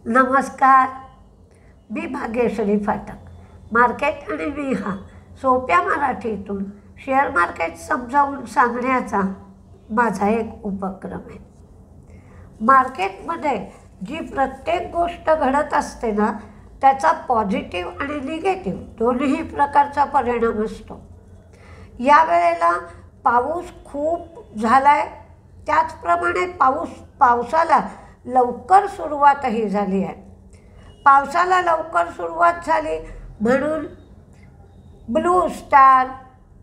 नमस्कार, मी भाग्यश्री फाटक. मार्केट आणि मी हा सोप्या मराठीतून शेअर मार्केट समजावून सांगण्याचा माझा एक उपक्रम आहे. मार्केटमध्ये जी प्रत्येक गोष्ट घडत असते ना, त्याचा पॉझिटिव्ह आणि निगेटिव्ह दोन्ही प्रकारचा परिणाम असतो. यावेळेला पाऊस खूप झाला आहे, त्याचप्रमाणे पावसाला लवकर सुरुवातही झाली आहे. पावसाला लवकर सुरुवात झाली म्हणून blue star,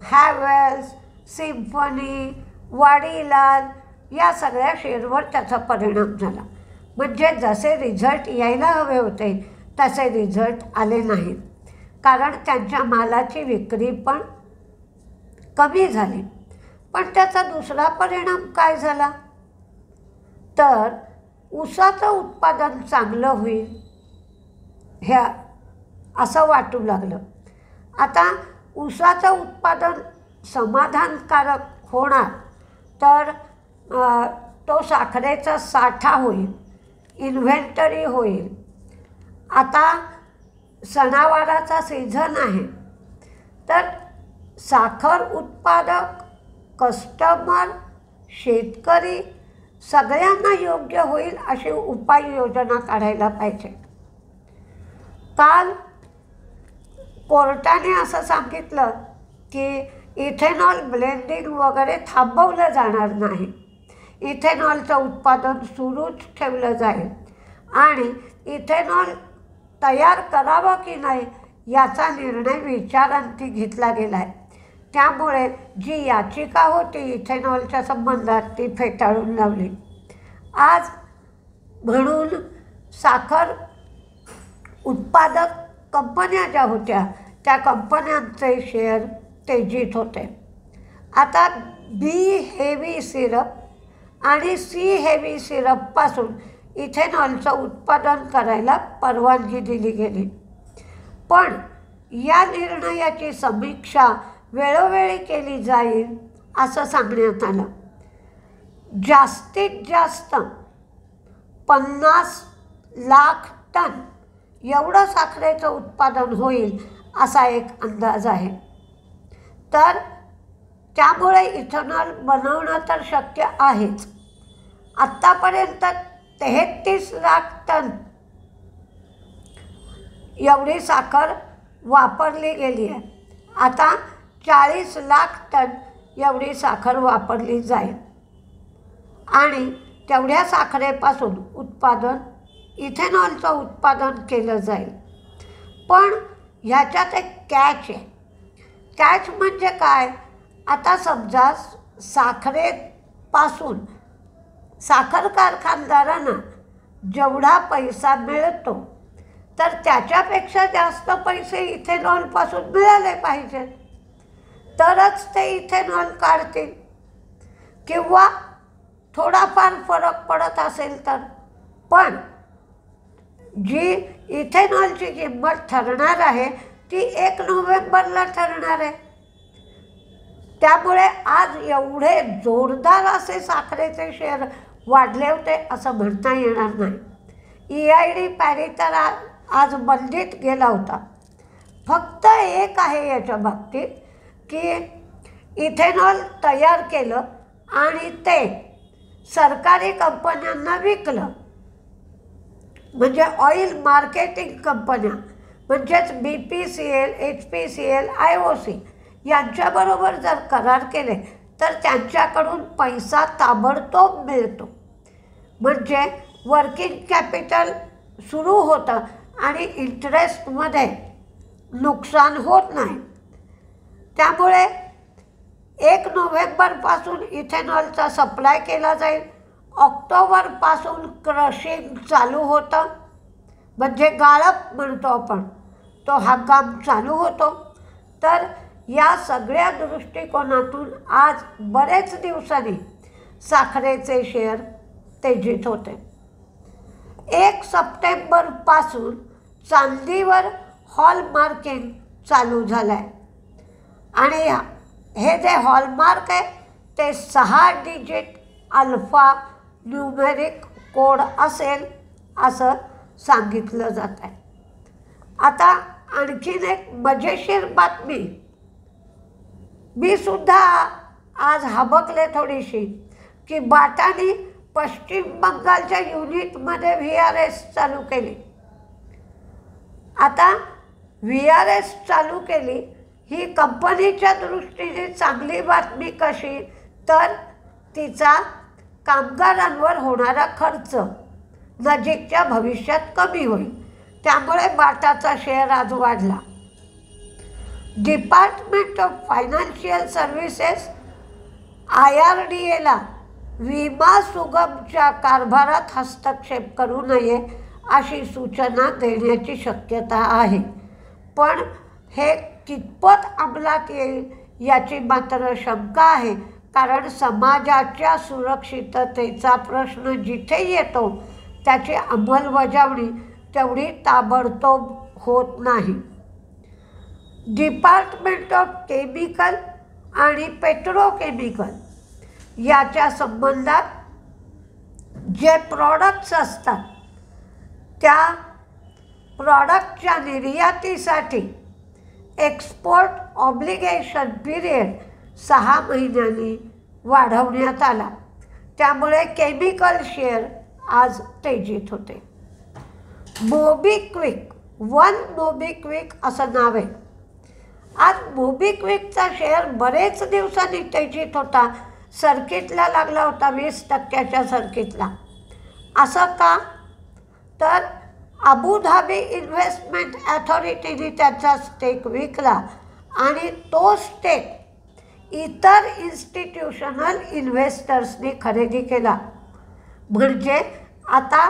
Havells, symphony, Vadilal या सगळ्या शेअरवर त्याचा परिणाम झाला. म्हणजे जसे रिझल्ट यायला हवे होते तसे रिझल्ट आले नाहीत, कारण त्यांच्या मालाची विक्री पण कमी झाली. पण त्याचा दुसरा परिणाम काय झाला, तर ऊसाचं उत्पादन चांगलं होईल ह्या असं वाटू लागलं. आता ऊसाचं उत्पादन समाधानकारक होणार तर तो साखरेचा साठा होईल, इन्व्हेंटरी होईल. आता सणावाराचा सीझन आहे, तर साखर उत्पादक, कस्टमर, शेतकरी सगळ्यांना योग्य होईल अशी उपाययोजना काढायला पाहिजे. काल कोर्टाने असं सांगितलं की इथेनॉल ब्लेंडिंग वगैरे थांबवलं जाणार नाही. इथेनॉलचं उत्पादन सुरूच ठेवलं जाईल आणि इथेनॉल तयार करावं की नाही याचा निर्णय विचारांती घेतला गेला आहे. त्यामुळे जी याचिका होती इथेनॉलच्या संबंधात ती फेटाळून लावली. आज म्हणून साखर उत्पादक कंपन्या ज्या होत्या त्या कंपन्यांचे शेअर तेजीत होते. आता बी हेवी सिरप आणि सी हेवी सिरपपासून इथेनॉलचं उत्पादन करायला परवानगी दिली गेली. पण या निर्णयाची समीक्षा वेळोवेळी केली जाईल असं सांगण्यात आलं. जास्तीत जास्त 50 लाख टन एवढं साखरेचं उत्पादन होईल असा एक अंदाज आहे. तर त्यामुळे इथेनॉल बनवणं तर शक्य आहेच. आत्तापर्यंत 33 लाख टन एवढी साखर वापरली गेली आहे. आता 40 लाख टन एवढी साखर वापरली जाईल आणि तेवढ्या साखरेपासून इथेनॉलचं उत्पादन केलं जाईल. पण ह्याच्यात एक कॅच आहे. कॅच म्हणजे काय, आता समजा साखरेपासून साखर कारखानदारांना जेवढा पैसा मिळतो तर त्याच्यापेक्षा जास्त पैसे इथेनॉलपासून मिळाले पाहिजेत, तरच ते इथेनॉल काढतील. किंवा थोडाफार फरक पडत असेल तर. पण जी इथेनॉलची किंमत ठरणार आहे ती 1 नोव्हेंबरला ठरणार आहे. त्यामुळे आज एवढे जोरदार असे साखरेचे शेअर वाढले होते असं म्हणता येणार नाही. EID पॅरी तर आज बंदीत गेला होता. फक्त एक आहे याच्या बाबतीत की इथेनॉल तयार केलं आणि ते सरकारी कंपन्यांना विकलं, म्हणजे ऑइल मार्केटिंग कंपन्या म्हणजेच BPCL, HPCL, IOC यांच्याबरोबर जर करार केले तर त्यांच्याकडून पैसा ताबडतोब मिळतो. म्हणजे वर्किंग कॅपिटल सुरू होतं आणि इंटरेस्टमध्ये नुकसान होत नाही. त्यामुळे 1 नोव्हेंबरपासून इथेनॉलचा सप्लाय केला जाईल. ऑक्टोबरपासून क्रशिंग चालू होतं, म्हणजे गाळप म्हणतो आपण, तो हंगाम चालू होतो. तर या सगळ्या दृष्टिकोनातून आज बरेच दिवसांनी साखरेचे शेअर तेजीत होते. 1 सप्टेंबरपासून चांदीवर हॉलमार्किंग चालू झालं आहे आणि हे जे हॉलमार्क आहे ते 6 डिजिट अल्फा न्यूमेरिक कोड असेल असं सांगितलं जात आहे. आता आणखीन एक मजेशीर बातमी, मी सुद्धा आज हबकले थोडीशी, की बाटाने पश्चिम बंगालच्या युनिटमध्ये VRS चालू केली. आता VRS चालू केली ही कंपनीच्या दृष्टीने चांगली बातमी कशी, तर तिचा कामगारांवर होणारा खर्च नजीकच्या भविष्यात कमी होईल. त्यामुळे बाटाचा शेअर आज वाढला. डिपार्टमेंट ऑफ फायनान्शियल सर्व्हिसेस IRDAला विमा सुगमच्या कारभारात हस्तक्षेप करू नये अशी सूचना देण्याची शक्यता आहे. पण हे कितपत अंमलात येईल याची मात्र शंका आहे, कारण समाजाच्या सुरक्षिततेचा प्रश्न जिथे येतो त्याची अंमलबजावणी तेवढी ताबडतोब होत नाही. डिपार्टमेंट ऑफ केमिकल आणि पेट्रोकेमिकल याच्या संबंधात जे प्रॉडक्ट्स असतात त्या प्रॉडक्टच्या निर्यातीसाठी एक्सपोर्ट ऑब्लिगेशन पिरियड 6 महिन्यांनी वाढवण्यात आला. त्यामुळे केमिकल शेअर आज तेजीत होते. मोबिक्विक, वन मोबिक्विक असं नाव आहे. आज मोबिक्विकचा शेअर बरेच दिवसांनी तेजीत होता. सर्किटला लागला होता 20% सर्किटला. असं का, तर अबुधाबी इन्व्हेस्टमेंट अथॉरिटीने त्याचा स्टेक विकला आणि तो स्टेक इतर इन्स्टिट्यूशनल इन्व्हेस्टर्सनी खरेदी केला. म्हणजे आता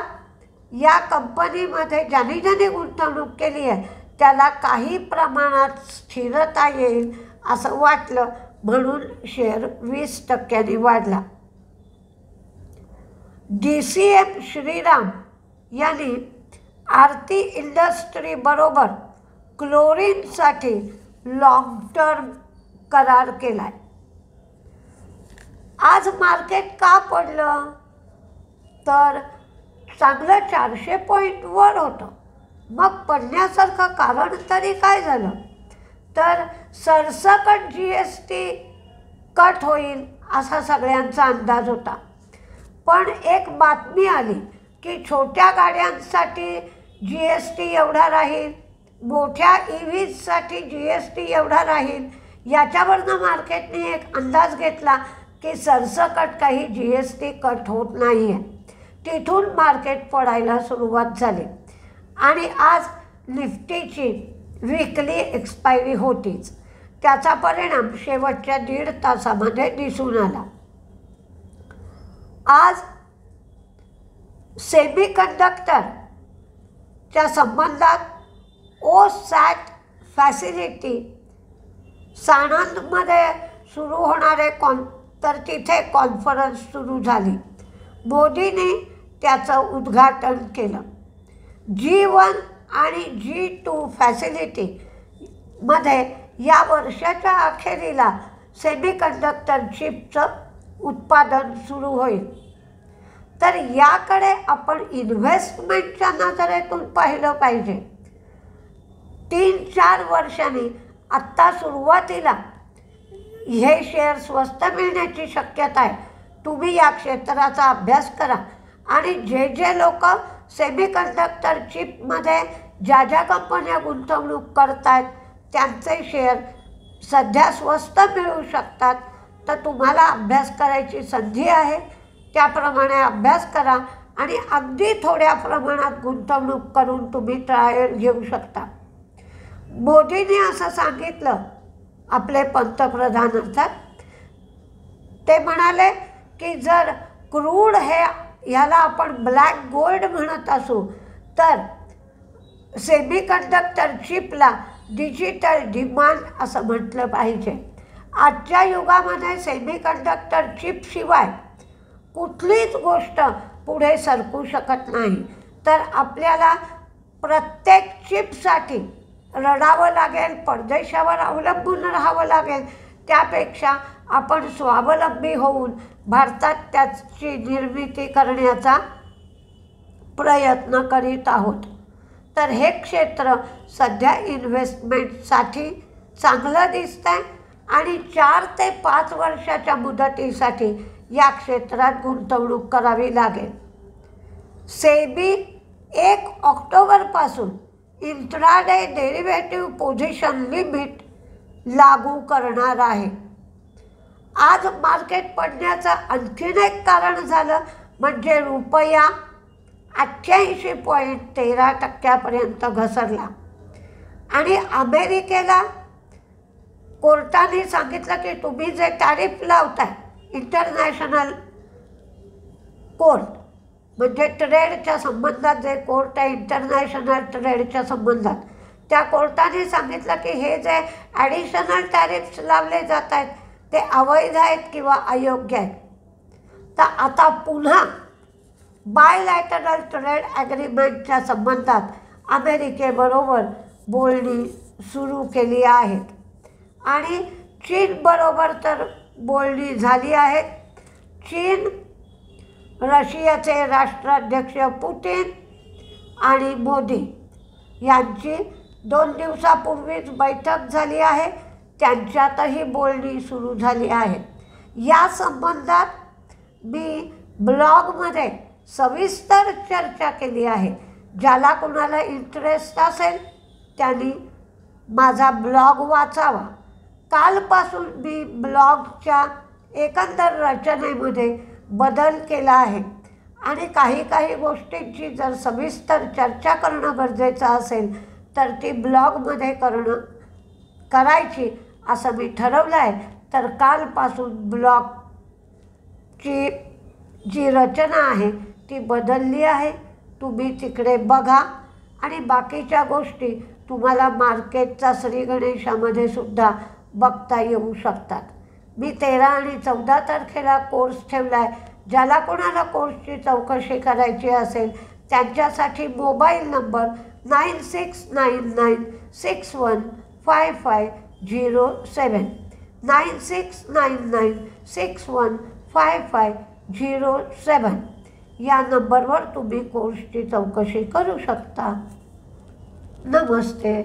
या कंपनीमध्ये ज्यांनी गुंतवणूक केली आहे त्याला काही प्रमाणात स्थिरता येईल असं वाटलं, म्हणून शेअर 20% वाढला. DCM श्रीराम यांनी आरती इंडस्ट्रीबरोबर क्लोरीनसाठी लॉंग टर्म करार केला आहे. आज मार्केट का पडलं, तर चांगलं 400 पॉईंट वर होतं. मग पडण्यासारखं कारण तरी काय झालं, तर सरसकट GST कट होईल असा सगळ्यांचा अंदाज होता. पण एक बातमी आली की छोट्या गाड्यांसाठी GST एवढा राहील, मोठ्या EVसाठी GST एवढा राहील. याच्यावरनं मार्केटने एक अंदाज घेतला की सरसकट काही GST कट होत नाही आहे. तिथून मार्केट पडायला सुरुवात झाली आणि आज निफ्टीची विकली एक्सपायरी होतीच. त्याचा परिणाम शेवटच्या 1.5 तासामध्ये दिसून आला. आज सेमीकंडक्टरच्या संबंधात OSAT फॅसिलिटी साणंदमध्ये सुरू होणारे तर तिथे कॉन्फरन्स सुरू झाली. मोदींनी त्याचं उद्घाटन केलं. G1 आणि G2 फॅसिलिटीमध्ये या वर्षाच्या अखेरीला सेमीकंडक्टर चिपचं उत्पादन सुरू होईल. तर याकडे आपण इन्व्हेस्टमेंटच्या नजरेतून पाहिलं पाहिजे. 3-4 वर्षांनी आत्ता सुरुवातीला हे शेअर स्वस्त मिळण्याची शक्यता आहे. तुम्ही या क्षेत्राचा अभ्यास करा आणि जे लोक सेमीकंडक्टर चिपमध्ये ज्या कंपन्या गुंतवणूक करत आहेत त्यांचे शेअर सध्या स्वस्त मिळू शकतात. तर तुम्हाला अभ्यास करायची संधी आहे. त्याप्रमाणे अभ्यास करा आणि अगदी थोड्या प्रमाणात गुंतवणूक करून तुम्ही ट्रायल घेऊ शकता. मोदींनी असं सांगितलं, आपले पंतप्रधान अर्थात, ते म्हणाले की जर क्रूड ह्याला आपण ब्लॅक गोल्ड म्हणत असू तर सेमीकंडक्टर चिपला डिजिटल डिमांड असं म्हटलं पाहिजे. आजच्या युगामध्ये सेमीकंडक्टर चिपशिवाय कुठलीच गोष्ट पुढे सरकू शकत नाही. तर आपल्याला प्रत्येक चिपसाठी रडावं लागेल, परदेशावर अवलंबून राहावं लागेल. त्यापेक्षा आपण स्वावलंबी होऊन भारतात त्याची निर्मिती करण्याचा प्रयत्न करीत आहोत. तर हे क्षेत्र सध्या इन्व्हेस्टमेंटसाठी चांगलं दिसतंय आणि 4 ते 5 वर्षाच्या मुदतीसाठी या क्षेत्रात गुंतवणूक करावी लागेल. सेबी 1 ऑक्टोबरपासून इंट्राडे डेरिव्हेटिव्ह पोझिशन लिमिट लागू करणार आहे. आज मार्केट पडण्याचं आणखीन एक कारण झालं म्हणजे रुपया 88.13% घसरला आणि अमेरिकेला कोर्टाने सांगितलं की तुम्ही जे टॅरिफ लावताय इंटरनॅशनल कोर्ट म्हणजे ट्रेडच्या संबंधात जे कोर्ट आहे इंटरनॅशनल ट्रेडच्या संबंधात, त्या कोर्टाने सांगितलं की हे जे ॲडिशनल टॅरिफ्स लावले जात आहेत ते अवैध आहेत किंवा अयोग्य आहेत. तर आता पुन्हा बायलॅटरल ट्रेड ॲग्रीमेंटच्या संबंधात अमेरिकेबरोबर बोलणी सुरू केली आहेत आणि चीनबरोबर तर बोलणी झाली आहेत. चीन, रशियाचे राष्ट्राध्यक्ष पुतिन आणि मोदी यांची 2 दिवसापूर्वीच बैठक झाली आहे. त्यांच्यातही बोलणी सुरू झाली आहे. या संबंधात मी ब्लॉगमध्ये सविस्तर चर्चा केली आहे. ज्याला कुणाला इंटरेस्ट असेल त्यांनी माझा ब्लॉग वाचावा. कालपासून मी ब्लॉगच्या एकंदर रचनेमध्ये बदल केला आहे आणि काही गोष्टींची जर सविस्तर चर्चा करणं गरजेचं असेल तर ती ब्लॉगमध्ये करायची असं मी ठरवलं आहे. तर कालपासून ब्लॉगची जी रचना आहे ती बदलली आहे. तुम्ही तिकडे बघा आणि बाकीच्या गोष्टी तुम्हाला मार्केटचा श्रीगणेशामध्ये सुद्धा बघता येऊ शकतात. मी 13 आणि 14 तारखेला कोर्स ठेवला आहे. ज्याला कोणाला कोर्सची चौकशी करायची असेल त्यांच्यासाठी मोबाईल नंबर 9699615507 9699615507 या नंबरवर तुम्ही कोर्सची चौकशी करू शकता. नमस्ते.